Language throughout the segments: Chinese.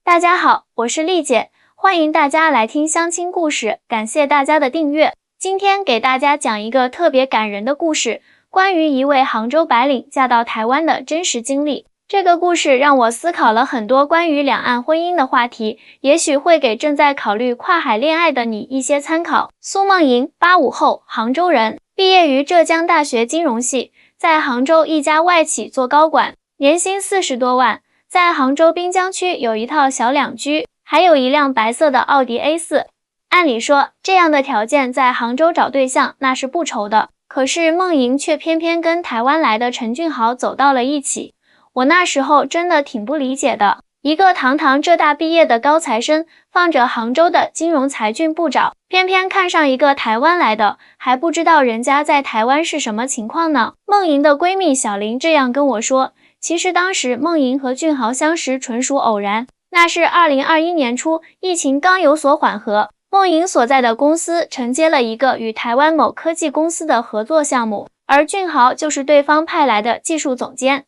大家好，我是丽姐，欢迎大家来听相亲故事，感谢大家的订阅。今天给大家讲一个特别感人的故事，关于一位杭州白领嫁到台湾的真实经历。这个故事让我思考了很多关于两岸婚姻的话题，也许会给正在考虑跨海恋爱的你一些参考。苏梦莹，85后，杭州人，毕业于浙江大学金融系，在杭州一家外企做高管，年薪40多万。在杭州滨江区有一套小两居，还有一辆白色的奥迪 A4。按理说，这样的条件在杭州找对象那是不愁的。可是梦莹却偏偏跟台湾来的陈俊豪走到了一起。我那时候真的挺不理解的，一个堂堂浙大毕业的高材生，放着杭州的金融才俊不找，偏偏看上一个台湾来的，还不知道人家在台湾是什么情况呢。梦莹的闺蜜小林这样跟我说，其实当时梦莹和俊豪相识纯属偶然，那是2021年初，疫情刚有所缓和，梦莹所在的公司承接了一个与台湾某科技公司的合作项目，而俊豪就是对方派来的技术总监。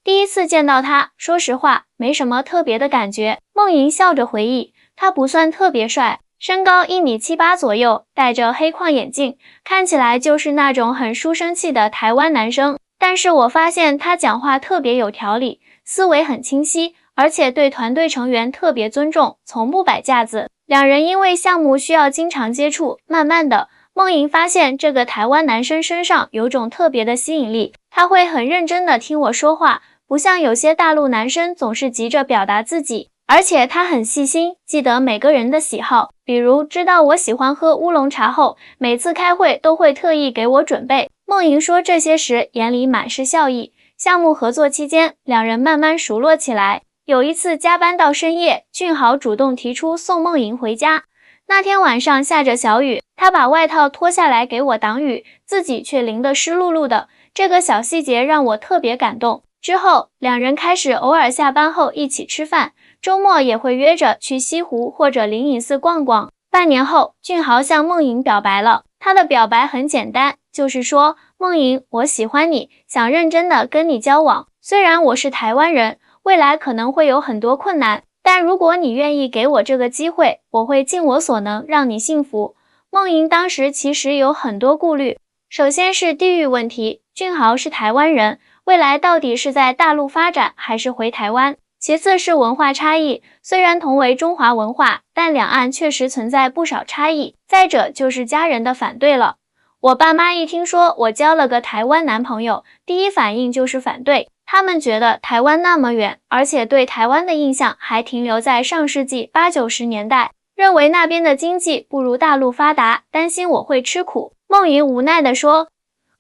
第一次见到他，说实话没什么特别的感觉。梦莹笑着回忆，他不算特别帅，身高1.78米左右，戴着黑框眼镜，看起来就是那种很书生气的台湾男生。但是我发现他讲话特别有条理，思维很清晰，而且对团队成员特别尊重，从不摆架子。两人因为项目需要经常接触，慢慢的，梦莹发现这个台湾男生身上有种特别的吸引力，他会很认真的听我说话，不像有些大陆男生总是急着表达自己，而且他很细心，记得每个人的喜好，比如知道我喜欢喝乌龙茶后，每次开会都会特意给我准备。梦莹说这些时眼里满是笑意。项目合作期间，两人慢慢熟络起来。有一次加班到深夜，俊豪主动提出送梦莹回家。那天晚上下着小雨，他把外套脱下来给我挡雨，自己却淋得湿漉漉的。这个小细节让我特别感动。之后，两人开始偶尔下班后一起吃饭，周末也会约着去西湖或者灵隐寺逛逛。半年后，俊豪向梦莹表白了。他的表白很简单，就是说，梦莹，我喜欢你，想认真的跟你交往。虽然我是台湾人，未来可能会有很多困难，但如果你愿意给我这个机会，我会尽我所能让你幸福。梦莹当时其实有很多顾虑，首先是地域问题，俊豪是台湾人，未来到底是在大陆发展还是回台湾？其次是文化差异，虽然同为中华文化，但两岸确实存在不少差异。再者就是家人的反对了。我爸妈一听说我交了个台湾男朋友，第一反应就是反对。他们觉得台湾那么远，而且对台湾的印象还停留在上世纪80、90年代，认为那边的经济不如大陆发达，担心我会吃苦。梦莹无奈地说，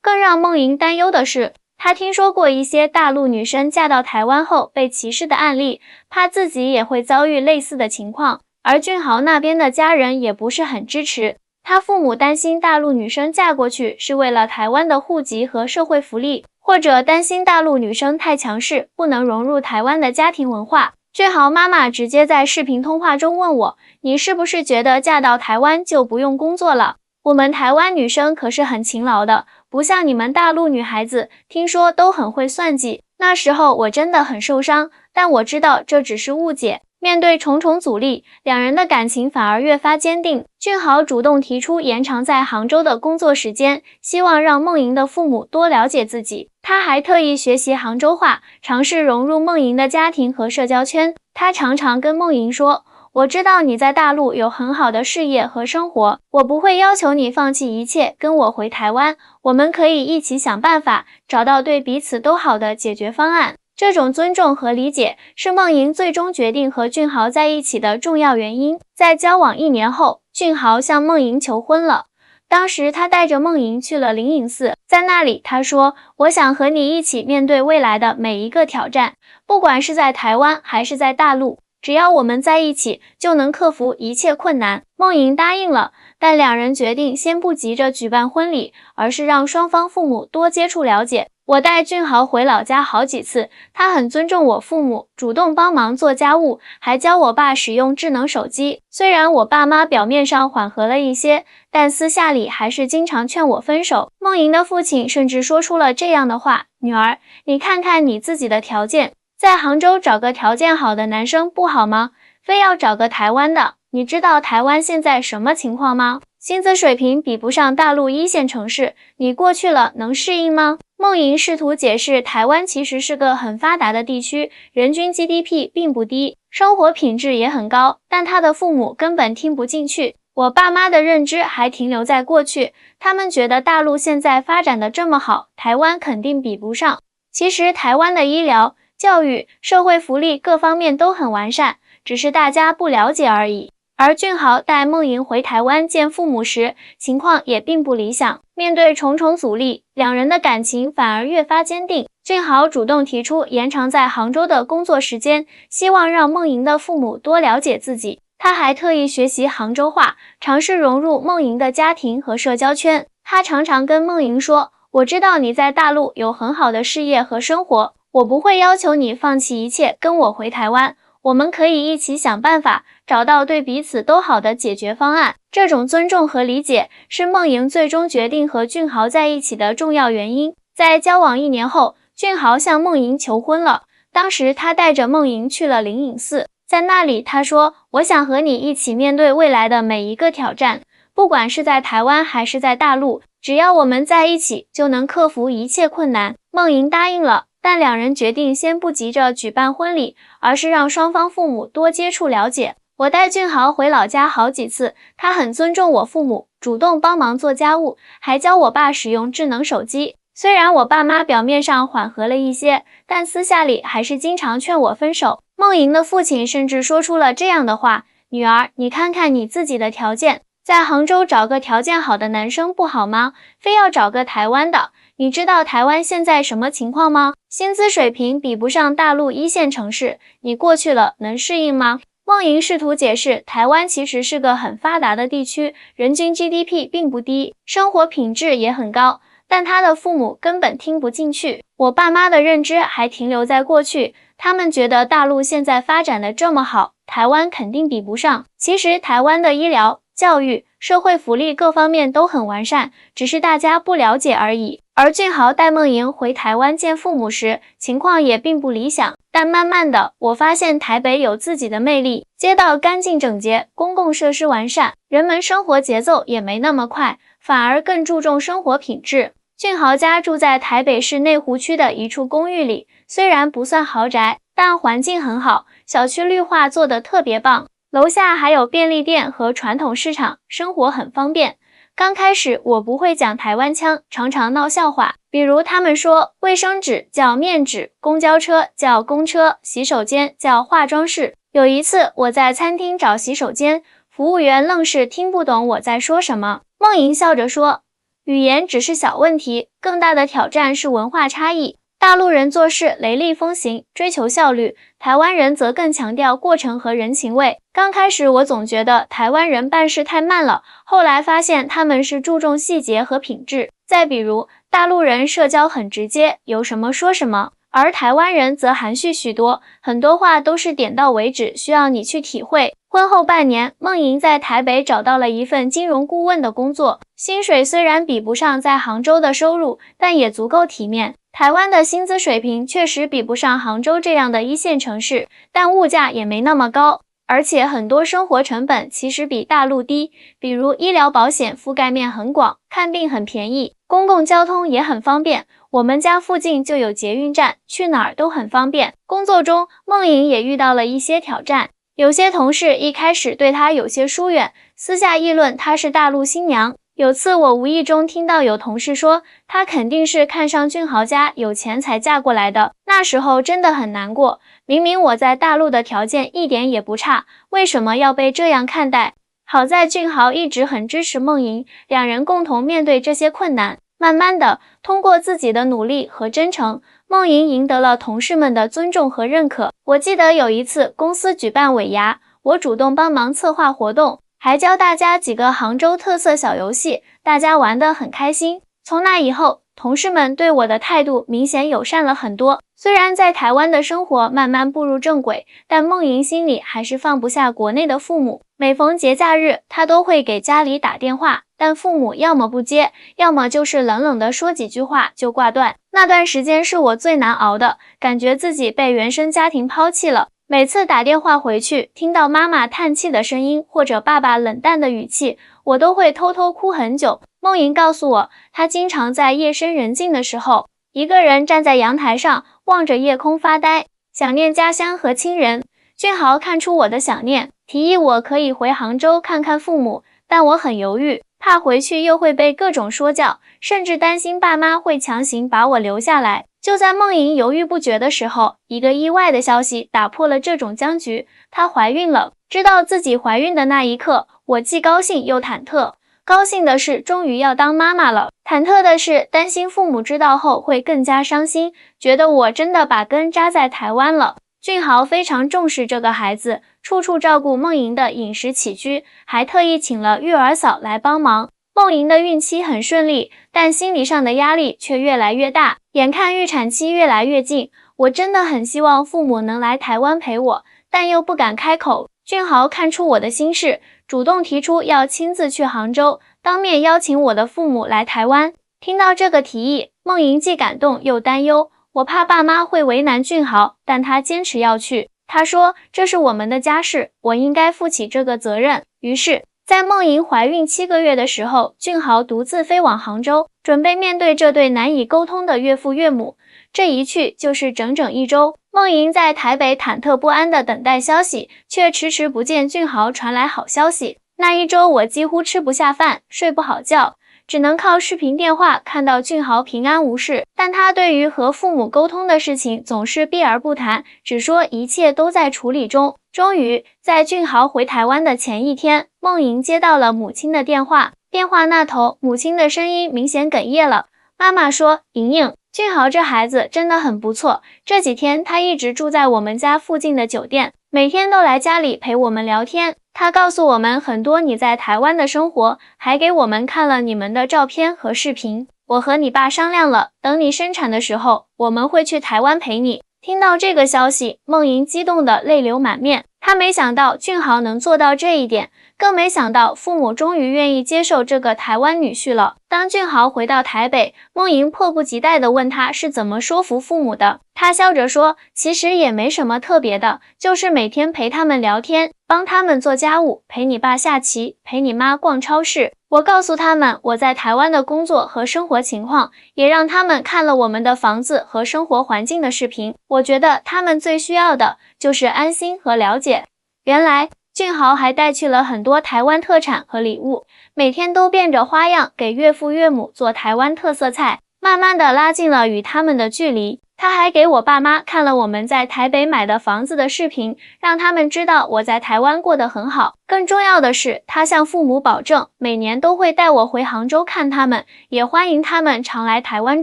更让梦莹担忧的是，她听说过一些大陆女生嫁到台湾后被歧视的案例，怕自己也会遭遇类似的情况。而俊豪那边的家人也不是很支持，他父母担心大陆女生嫁过去是为了台湾的户籍和社会福利，或者担心大陆女生太强势，不能融入台湾的家庭文化。俊豪妈妈直接在视频通话中问我，你是不是觉得嫁到台湾就不用工作了？我们台湾女生可是很勤劳的，不像你们大陆女孩子，听说都很会算计。那时候我真的很受伤，但我知道这只是误解。面对重重阻力，两人的感情反而越发坚定。俊豪主动提出延长在杭州的工作时间，希望让梦莹的父母多了解自己。他还特意学习杭州话，尝试融入梦莹的家庭和社交圈。他常常跟梦莹说，我知道你在大陆有很好的事业和生活，我不会要求你放弃一切跟我回台湾，我们可以一起想办法，找到对彼此都好的解决方案。这种尊重和理解是梦莹最终决定和俊豪在一起的重要原因。在交往1年后，俊豪向梦莹求婚了。当时他带着梦莹去了灵隐寺，在那里他说，我想和你一起面对未来的每一个挑战，不管是在台湾还是在大陆，只要我们在一起，就能克服一切困难。梦莹答应了，但两人决定先不急着举办婚礼，而是让双方父母多接触了解。我带俊豪回老家好几次，他很尊重我父母，主动帮忙做家务，还教我爸使用智能手机。虽然我爸妈表面上缓和了一些，但私下里还是经常劝我分手。梦莹的父亲甚至说出了这样的话，女儿，你看看你自己的条件，在杭州找个条件好的男生不好吗？非要找个台湾的？你知道台湾现在什么情况吗？薪资水平比不上大陆一线城市，你过去了能适应吗？孟莹试图解释，台湾其实是个很发达的地区，人均 GDP 并不低，生活品质也很高，但他的父母根本听不进去。我爸妈的认知还停留在过去，他们觉得大陆现在发展的这么好，台湾肯定比不上。其实台湾的医疗、教育、社会福利各方面都很完善，只是大家不了解而已。而俊豪带孟莹回台湾见父母时，情况也并不理想。面对重重阻力，两人的感情反而越发坚定。俊豪主动提出延长在杭州的工作时间，希望让孟莹的父母多了解自己。他还特意学习杭州话，尝试融入孟莹的家庭和社交圈。他常常跟孟莹说：“我知道你在大陆有很好的事业和生活，我不会要求你放弃一切跟我回台湾。我们可以一起想办法，找到对彼此都好的解决方案。”这种尊重和理解是孟莹最终决定和俊豪在一起的重要原因。在交往1年后，俊豪向孟莹求婚了。当时他带着孟莹去了灵隐寺，在那里他说：“我想和你一起面对未来的每一个挑战，不管是在台湾还是在大陆，只要我们在一起，就能克服一切困难。”孟莹答应了。但两人决定先不急着举办婚礼，而是让双方父母多接触了解。我带俊豪回老家好几次，他很尊重我父母，主动帮忙做家务，还教我爸使用智能手机。虽然我爸妈表面上缓和了一些，但私下里还是经常劝我分手。孟莹的父亲甚至说出了这样的话：“女儿，你看看你自己的条件，在杭州找个条件好的男生不好吗？非要找个台湾的？你知道台湾现在什么情况吗？薪资水平比不上大陆一线城市，你过去了能适应吗？”孟莹试图解释，台湾其实是个很发达的地区，人均 GDP 并不低，生活品质也很高，但他的父母根本听不进去。我爸妈的认知还停留在过去，他们觉得大陆现在发展的这么好，台湾肯定比不上。其实台湾的医疗、教育、社会福利各方面都很完善，只是大家不了解而已。而俊豪带孟莹回台湾见父母时，情况也并不理想。但慢慢的，我发现台北有自己的魅力，街道干净整洁，公共设施完善，人们生活节奏也没那么快，反而更注重生活品质。俊豪家住在台北市内湖区的一处公寓里，虽然不算豪宅，但环境很好，小区绿化做得特别棒，楼下还有便利店和传统市场，生活很方便。刚开始我不会讲台湾腔，常常闹笑话，比如他们说卫生纸叫面纸，公交车叫公车，洗手间叫化妆室。有一次我在餐厅找洗手间，服务员愣是听不懂我在说什么。孟莹笑着说，语言只是小问题，更大的挑战是文化差异。大陆人做事雷厉风行，追求效率，台湾人则更强调过程和人情味。刚开始我总觉得台湾人办事太慢了，后来发现他们是注重细节和品质。再比如，大陆人社交很直接，有什么说什么，而台湾人则含蓄许多，很多话都是点到为止，需要你去体会。婚后半年，孟莹在台北找到了一份金融顾问的工作，薪水虽然比不上在杭州的收入，但也足够体面。台湾的薪资水平确实比不上杭州这样的一线城市，但物价也没那么高，而且很多生活成本其实比大陆低，比如医疗保险覆盖面很广，看病很便宜，公共交通也很方便。我们家附近就有捷运站，去哪儿都很方便。工作中，孟莹也遇到了一些挑战，有些同事一开始对她有些疏远，私下议论她是大陆新娘。有次我无意中听到有同事说，她肯定是看上俊豪家有钱才嫁过来的，那时候真的很难过。明明我在大陆的条件一点也不差，为什么要被这样看待？好在俊豪一直很支持孟莹，两人共同面对这些困难。慢慢的，通过自己的努力和真诚，孟莹赢得了同事们的尊重和认可。我记得有一次公司举办尾牙，我主动帮忙策划活动，还教大家几个杭州特色小游戏，大家玩得很开心。从那以后，同事们对我的态度明显友善了很多。虽然在台湾的生活慢慢步入正轨，但孟莹心里还是放不下国内的父母。每逢节假日，她都会给家里打电话，但父母要么不接，要么就是冷冷的说几句话就挂断。那段时间是我最难熬的，感觉自己被原生家庭抛弃了。每次打电话回去，听到妈妈叹气的声音或者爸爸冷淡的语气，我都会偷偷哭很久。梦莹告诉我，她经常在夜深人静的时候，一个人站在阳台上，望着夜空发呆，想念家乡和亲人。俊豪看出我的想念，提议我可以回杭州看看父母，但我很犹豫，怕回去又会被各种说教，甚至担心爸妈会强行把我留下来。就在梦莹犹豫不决的时候，一个意外的消息打破了这种僵局，她怀孕了。知道自己怀孕的那一刻，我既高兴又忐忑。高兴的是终于要当妈妈了，忐忑的是担心父母知道后会更加伤心，觉得我真的把根扎在台湾了。俊豪非常重视这个孩子，处处照顾梦莹的饮食起居，还特意请了育儿嫂来帮忙。梦莹的孕期很顺利，但心理上的压力却越来越大。眼看预产期越来越近，我真的很希望父母能来台湾陪我，但又不敢开口。俊豪看出我的心事，主动提出要亲自去杭州，当面邀请我的父母来台湾。听到这个提议，梦莹既感动又担忧，我怕爸妈会为难俊豪，但他坚持要去。他说这是我们的家事，我应该负起这个责任。于是在梦莹怀孕7个月的时候，俊豪独自飞往杭州，准备面对这对难以沟通的岳父岳母。这一去就是整整1周。梦莹在台北忐忑不安地等待消息，却迟迟不见俊豪传来好消息。那1周我几乎吃不下饭，睡不好觉，只能靠视频电话看到俊豪平安无事，但他对于和父母沟通的事情总是避而不谈，只说一切都在处理中。终于在俊豪回台湾的前一天，梦莹接到了母亲的电话，电话那头母亲的声音明显哽咽了。妈妈说，莹莹，俊豪这孩子真的很不错，这几天他一直住在我们家附近的酒店，每天都来家里陪我们聊天。他告诉我们很多你在台湾的生活，还给我们看了你们的照片和视频。我和你爸商量了，等你生产的时候，我们会去台湾陪你。听到这个消息，梦莹激动得泪流满面。她没想到俊豪能做到这一点，更没想到父母终于愿意接受这个台湾女婿了。当俊豪回到台北，梦莹迫不及待地问他是怎么说服父母的。他笑着说，其实也没什么特别的，就是每天陪他们聊天，帮他们做家务，陪你爸下棋，陪你妈逛超市。我告诉他们我在台湾的工作和生活情况，也让他们看了我们的房子和生活环境的视频。我觉得他们最需要的就是安心和了解。原来俊豪还带去了很多台湾特产和礼物，每天都变着花样给岳父岳母做台湾特色菜，慢慢的拉近了与他们的距离。他还给我爸妈看了我们在台北买的房子的视频，让他们知道我在台湾过得很好。更重要的是，他向父母保证，每年都会带我回杭州看他们，也欢迎他们常来台湾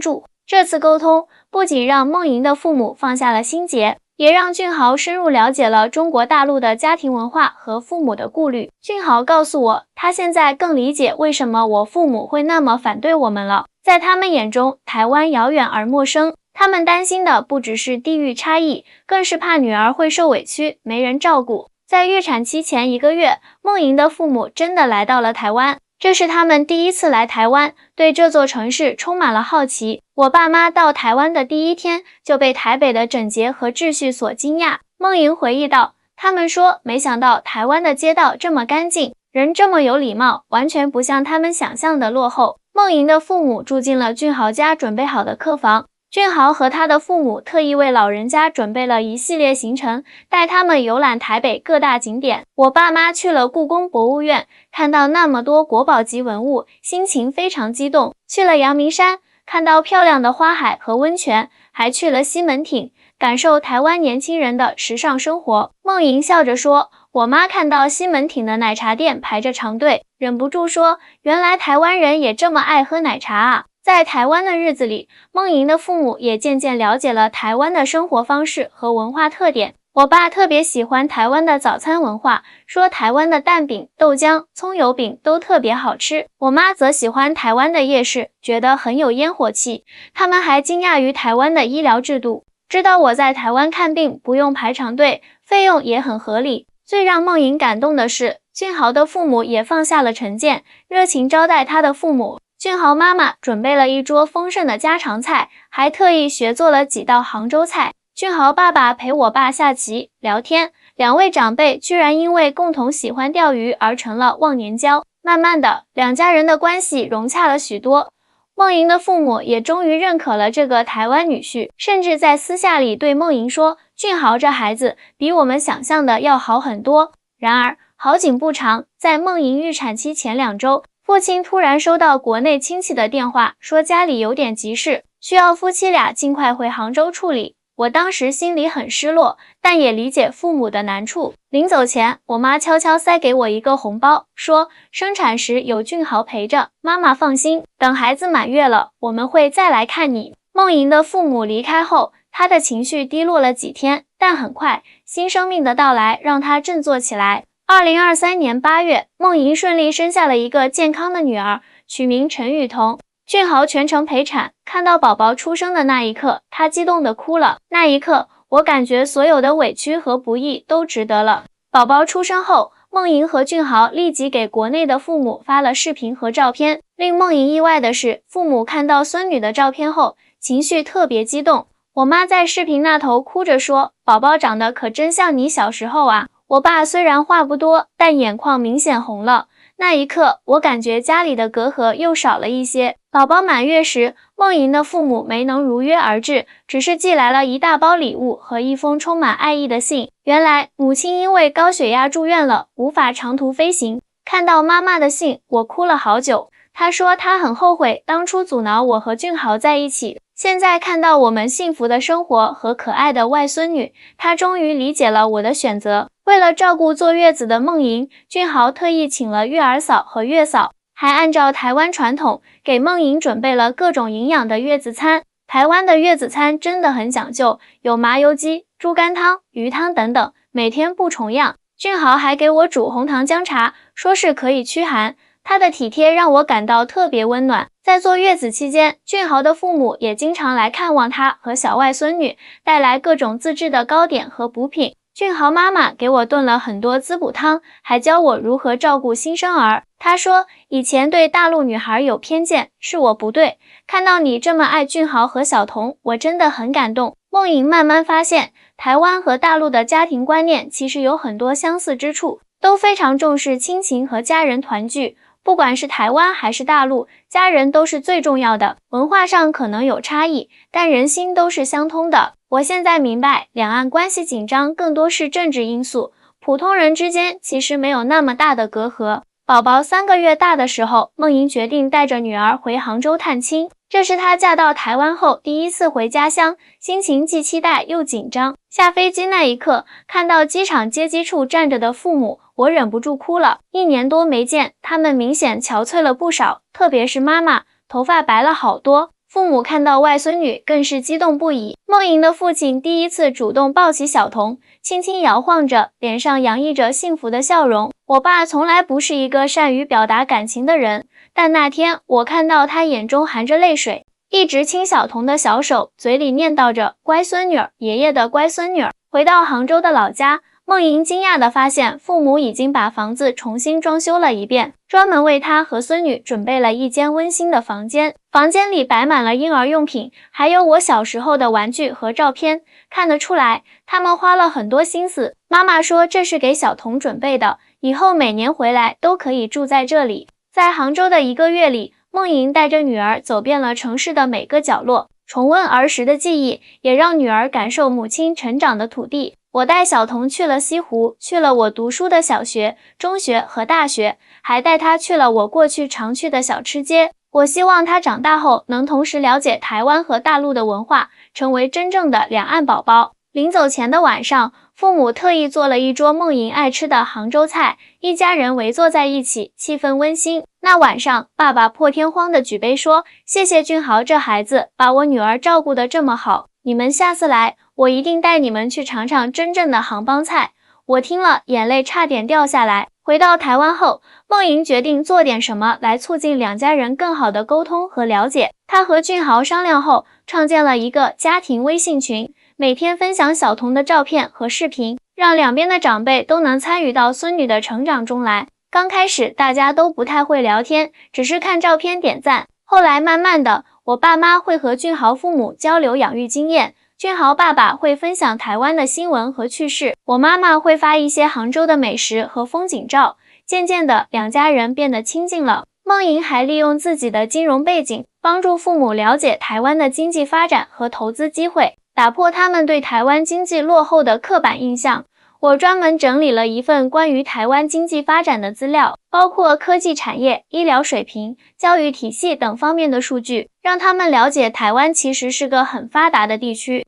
住。这次沟通不仅让梦莹的父母放下了心结，也让俊豪深入了解了中国大陆的家庭文化和父母的顾虑。俊豪告诉我，他现在更理解为什么我父母会那么反对我们了。在他们眼中，台湾遥远而陌生，他们担心的不只是地域差异，更是怕女儿会受委屈，没人照顾。在预产期前1个月，梦莹的父母真的来到了台湾，这是他们第一次来台湾，对这座城市充满了好奇。我爸妈到台湾的第1天就被台北的整洁和秩序所惊讶。梦莹回忆道，他们说没想到台湾的街道这么干净，人这么有礼貌，完全不像他们想象的落后。梦莹的父母住进了俊豪家准备好的客房，俊豪和他的父母特意为老人家准备了一系列行程，带他们游览台北各大景点。我爸妈去了故宫博物院，看到那么多国宝级文物，心情非常激动。去了阳明山，看到漂亮的花海和温泉，还去了西门町，感受台湾年轻人的时尚生活。梦莹笑着说，我妈看到西门町的奶茶店排着长队，忍不住说，原来台湾人也这么爱喝奶茶啊。在台湾的日子里，梦莹的父母也渐渐了解了台湾的生活方式和文化特点。我爸特别喜欢台湾的早餐文化，说台湾的蛋饼、豆浆、葱油饼都特别好吃。我妈则喜欢台湾的夜市，觉得很有烟火气。他们还惊讶于台湾的医疗制度，知道我在台湾看病不用排长队，费用也很合理。最让梦莹感动的是，俊豪的父母也放下了成见，热情招待他的父母。俊豪妈妈准备了一桌丰盛的家常菜，还特意学做了几道杭州菜。俊豪爸爸陪我爸下棋聊天，两位长辈居然因为共同喜欢钓鱼而成了忘年交。慢慢的，两家人的关系融洽了许多。梦莹的父母也终于认可了这个台湾女婿，甚至在私下里对梦莹说，俊豪这孩子比我们想象的要好很多。然而好景不长，在梦莹预产期前2周，父亲突然收到国内亲戚的电话，说家里有点急事，需要夫妻俩尽快回杭州处理。我当时心里很失落，但也理解父母的难处。临走前，我妈悄悄塞给我一个红包，说生产时有俊豪陪着，妈妈放心，等孩子满月了，我们会再来看你。梦莹的父母离开后，她的情绪低落了几天，但很快，新生命的到来让她振作起来。2023年8月，梦莹顺利生下了一个健康的女儿，取名陈雨桐。俊豪全程陪产，看到宝宝出生的那一刻，他激动地哭了。那一刻，我感觉所有的委屈和不易都值得了。宝宝出生后，梦莹和俊豪立即给国内的父母发了视频和照片。令梦莹意外的是，父母看到孙女的照片后，情绪特别激动。我妈在视频那头哭着说，宝宝长得可真像你小时候啊。我爸虽然话不多，但眼眶明显红了。那一刻，我感觉家里的隔阂又少了一些。宝宝满月时，梦莹的父母没能如约而至，只是寄来了一大包礼物和一封充满爱意的信。原来，母亲因为高血压住院了，无法长途飞行。看到妈妈的信，我哭了好久。她说她很后悔当初阻挠我和俊豪在一起。现在看到我们幸福的生活和可爱的外孙女，她终于理解了我的选择。为了照顾坐月子的梦莹，俊豪特意请了月儿嫂和月嫂，还按照台湾传统给梦莹准备了各种营养的月子餐。台湾的月子餐真的很讲究，有麻油鸡、猪肝汤、鱼汤等等，每天不重样。俊豪还给我煮红糖姜茶，说是可以驱寒。他的体贴让我感到特别温暖。在坐月子期间，俊豪的父母也经常来看望他和小外孙女，带来各种自制的糕点和补品。俊豪妈妈给我炖了很多滋补汤，还教我如何照顾新生儿。她说，以前对大陆女孩有偏见，是我不对。看到你这么爱俊豪和小童，我真的很感动。梦莹慢慢发现，台湾和大陆的家庭观念其实有很多相似之处，都非常重视亲情和家人团聚。不管是台湾还是大陆，家人都是最重要的。文化上可能有差异，但人心都是相通的。我现在明白，两岸关系紧张更多是政治因素，普通人之间其实没有那么大的隔阂。宝宝3个月大的时候，梦莹决定带着女儿回杭州探亲，这是她嫁到台湾后第一次回家乡，心情既期待又紧张。下飞机那一刻，看到机场接机处站着的父母，我忍不住哭了。1年多没见，他们明显憔悴了不少，特别是妈妈，头发白了好多。父母看到外孙女更是激动不已。梦莹的父亲第一次主动抱起小童，轻轻摇晃着，脸上洋溢着幸福的笑容。我爸从来不是一个善于表达感情的人，但那天我看到他眼中含着泪水，一直亲小童的小手，嘴里念叨着乖孙女儿，爷爷的乖孙女儿。回到杭州的老家，梦莹惊讶地发现父母已经把房子重新装修了一遍，专门为她和孙女准备了一间温馨的房间。房间里摆满了婴儿用品，还有我小时候的玩具和照片，看得出来他们花了很多心思。妈妈说这是给小童准备的，以后每年回来都可以住在这里。在杭州的1个月里，梦莹带着女儿走遍了城市的每个角落，重温儿时的记忆，也让女儿感受母亲成长的土地。我带小童去了西湖，去了我读书的小学、中学和大学，还带他去了我过去常去的小吃街。我希望他长大后能同时了解台湾和大陆的文化，成为真正的两岸宝宝。临走前的晚上，父母特意做了一桌梦莹爱吃的杭州菜，一家人围坐在一起，气氛温馨。那晚上，爸爸破天荒地举杯说，谢谢俊豪这孩子把我女儿照顾得这么好，你们下次来，我一定带你们去尝尝真正的杭帮菜。我听了，眼泪差点掉下来。回到台湾后，梦莹决定做点什么来促进两家人更好的沟通和了解。她和俊豪商量后，创建了一个家庭微信群，每天分享小童的照片和视频，让两边的长辈都能参与到孙女的成长中来。刚开始大家都不太会聊天，只是看照片点赞。后来慢慢的，我爸妈会和俊豪父母交流养育经验，俊豪爸爸会分享台湾的新闻和趣事，我妈妈会发一些杭州的美食和风景照。渐渐的，两家人变得亲近了。梦莹还利用自己的金融背景，帮助父母了解台湾的经济发展和投资机会，打破他们对台湾经济落后的刻板印象。我专门整理了一份关于台湾经济发展的资料，包括科技产业、医疗水平、教育体系等方面的数据，让他们了解台湾其实是个很发达的地区。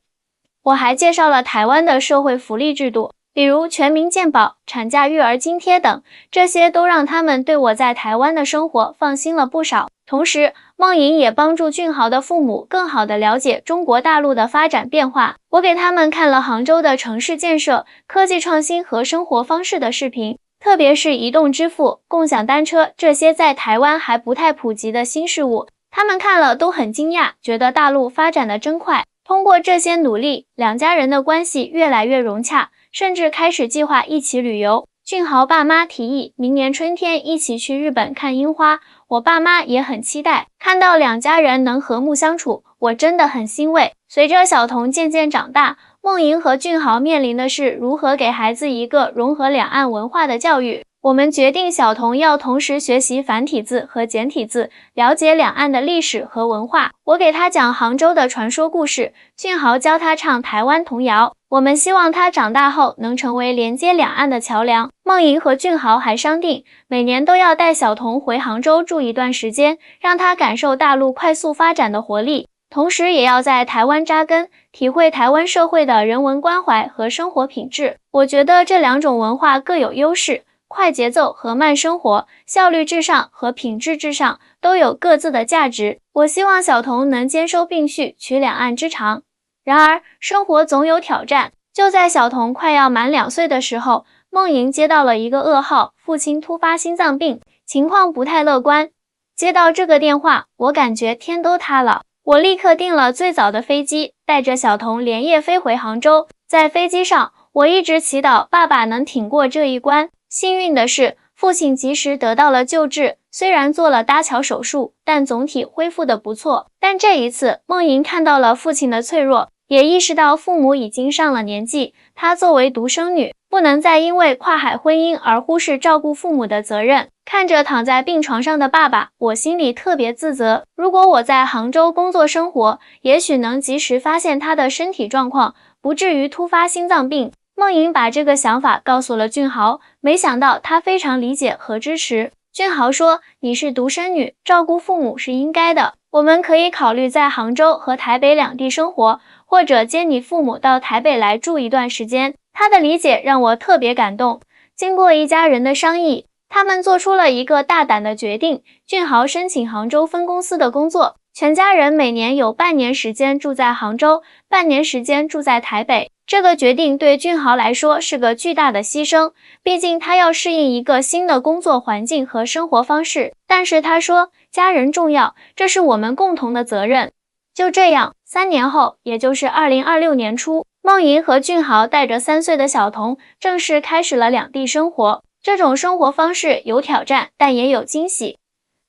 我还介绍了台湾的社会福利制度，比如全民健保、产假育儿津贴等，这些都让他们对我在台湾的生活放心了不少。同时，梦莹也帮助俊豪的父母更好地了解中国大陆的发展变化。我给他们看了杭州的城市建设、科技创新和生活方式的视频，特别是移动支付、共享单车这些在台湾还不太普及的新事物，他们看了都很惊讶，觉得大陆发展得真快。通过这些努力，两家人的关系越来越融洽，甚至开始计划一起旅游。俊豪爸妈提议明年春天一起去日本看樱花，我爸妈也很期待。看到两家人能和睦相处，我真的很欣慰。随着小童渐渐长大，梦莹和俊豪面临的是如何给孩子一个融合两岸文化的教育。我们决定小童要同时学习繁体字和简体字，了解两岸的历史和文化。我给他讲杭州的传说故事，俊豪教他唱台湾童谣。我们希望他长大后能成为连接两岸的桥梁。梦莹和俊豪还商定，每年都要带小童回杭州住一段时间，让他感受大陆快速发展的活力，同时也要在台湾扎根，体会台湾社会的人文关怀和生活品质。我觉得这两种文化各有优势，快节奏和慢生活，效率至上和品质至上都有各自的价值。我希望小童能兼收并蓄，取两岸之长。然而，生活总有挑战。就在小童快要满2岁的时候，梦莹接到了一个噩耗，父亲突发心脏病，情况不太乐观。接到这个电话，我感觉天都塌了。我立刻订了最早的飞机，带着小童连夜飞回杭州。在飞机上，我一直祈祷爸爸能挺过这一关。幸运的是，父亲及时得到了救治，虽然做了搭桥手术，但总体恢复得不错。但这一次，梦莹看到了父亲的脆弱，也意识到父母已经上了年纪，她作为独生女，不能再因为跨海婚姻而忽视照顾父母的责任。看着躺在病床上的爸爸，我心里特别自责。如果我在杭州工作生活，也许能及时发现他的身体状况，不至于突发心脏病。梦莹把这个想法告诉了俊豪，没想到他非常理解和支持。俊豪说，你是独生女，照顾父母是应该的，我们可以考虑在杭州和台北两地生活，或者接你父母到台北来住一段时间。他的理解让我特别感动。经过一家人的商议，他们做出了一个大胆的决定，俊豪申请杭州分公司的工作，全家人每年有半年时间住在杭州，半年时间住在台北。这个决定对俊豪来说是个巨大的牺牲，毕竟他要适应一个新的工作环境和生活方式。但是他说，家人重要，这是我们共同的责任。就这样，3年后，也就是2026年初，梦莹和俊豪带着3岁的小童正式开始了两地生活。这种生活方式有挑战，但也有惊喜。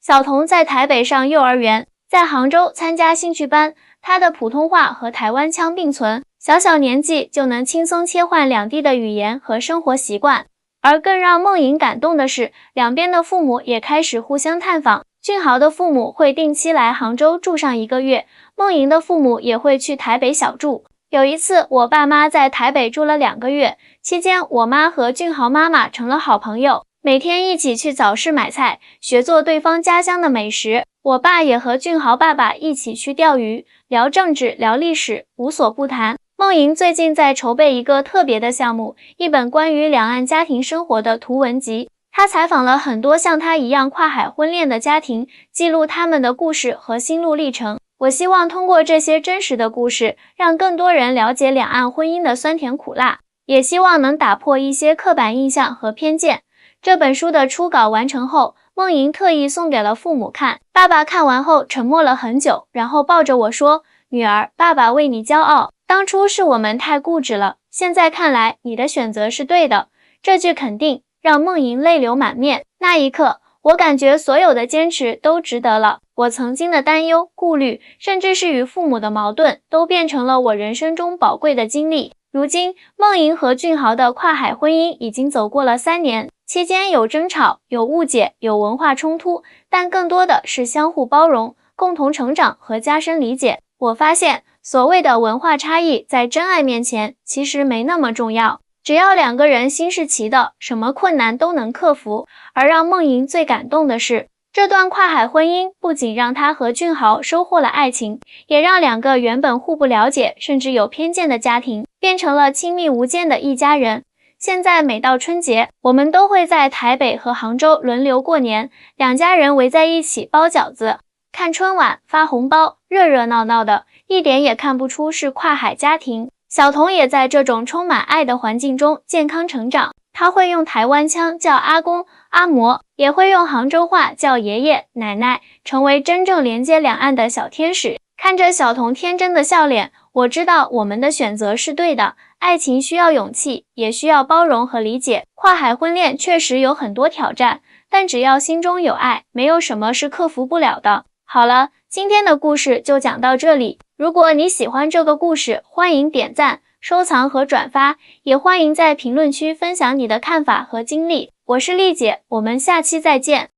小童在台北上幼儿园，在杭州参加兴趣班，他的普通话和台湾腔并存，小年纪就能轻松切换两地的语言和生活习惯。而更让梦莹感动的是，两边的父母也开始互相探访。俊豪的父母会定期来杭州住上1个月，梦莹的父母也会去台北小住。有一次，我爸妈在台北住了2个月，期间我妈和俊豪妈妈成了好朋友，每天一起去早市买菜，学做对方家乡的美食。我爸也和俊豪爸爸一起去钓鱼，聊政治，聊历史，无所不谈。梦莹最近在筹备一个特别的项目，一本关于两岸家庭生活的图文集。她采访了很多像她一样跨海婚恋的家庭，记录他们的故事和心路历程。我希望通过这些真实的故事，让更多人了解两岸婚姻的酸甜苦辣，也希望能打破一些刻板印象和偏见。这本书的初稿完成后，梦莹特意送给了父母看。爸爸看完后沉默了很久，然后抱着我说，女儿，爸爸为你骄傲，当初是我们太固执了，现在看来你的选择是对的。这句肯定让梦莹泪流满面。那一刻，我感觉所有的坚持都值得了。我曾经的担忧、顾虑，甚至是与父母的矛盾，都变成了我人生中宝贵的经历。如今，梦莹和俊豪的跨海婚姻已经走过了3年，期间有争吵、有误解、有文化冲突，但更多的是相互包容、共同成长和加深理解。我发现，所谓的文化差异在真爱面前其实没那么重要，只要2个人心是齐的，什么困难都能克服。而让梦莹最感动的是，这段跨海婚姻不仅让她和俊豪收获了爱情，也让2个原本互不了解甚至有偏见的家庭变成了亲密无间的一家人。现在每到春节，我们都会在台北和杭州轮流过年，2家人围在一起包饺子、看春晚、发红包，热热闹闹的，一点也看不出是跨海家庭。小童也在这种充满爱的环境中健康成长，他会用台湾腔叫阿公、阿嬷，也会用杭州话叫爷爷、奶奶，成为真正连接两岸的小天使。看着小童天真的笑脸，我知道我们的选择是对的。爱情需要勇气，也需要包容和理解。跨海婚恋确实有很多挑战，但只要心中有爱，没有什么是克服不了的。好了，今天的故事就讲到这里。如果你喜欢这个故事，欢迎点赞、收藏和转发，也欢迎在评论区分享你的看法和经历。我是丽姐，我们下期再见。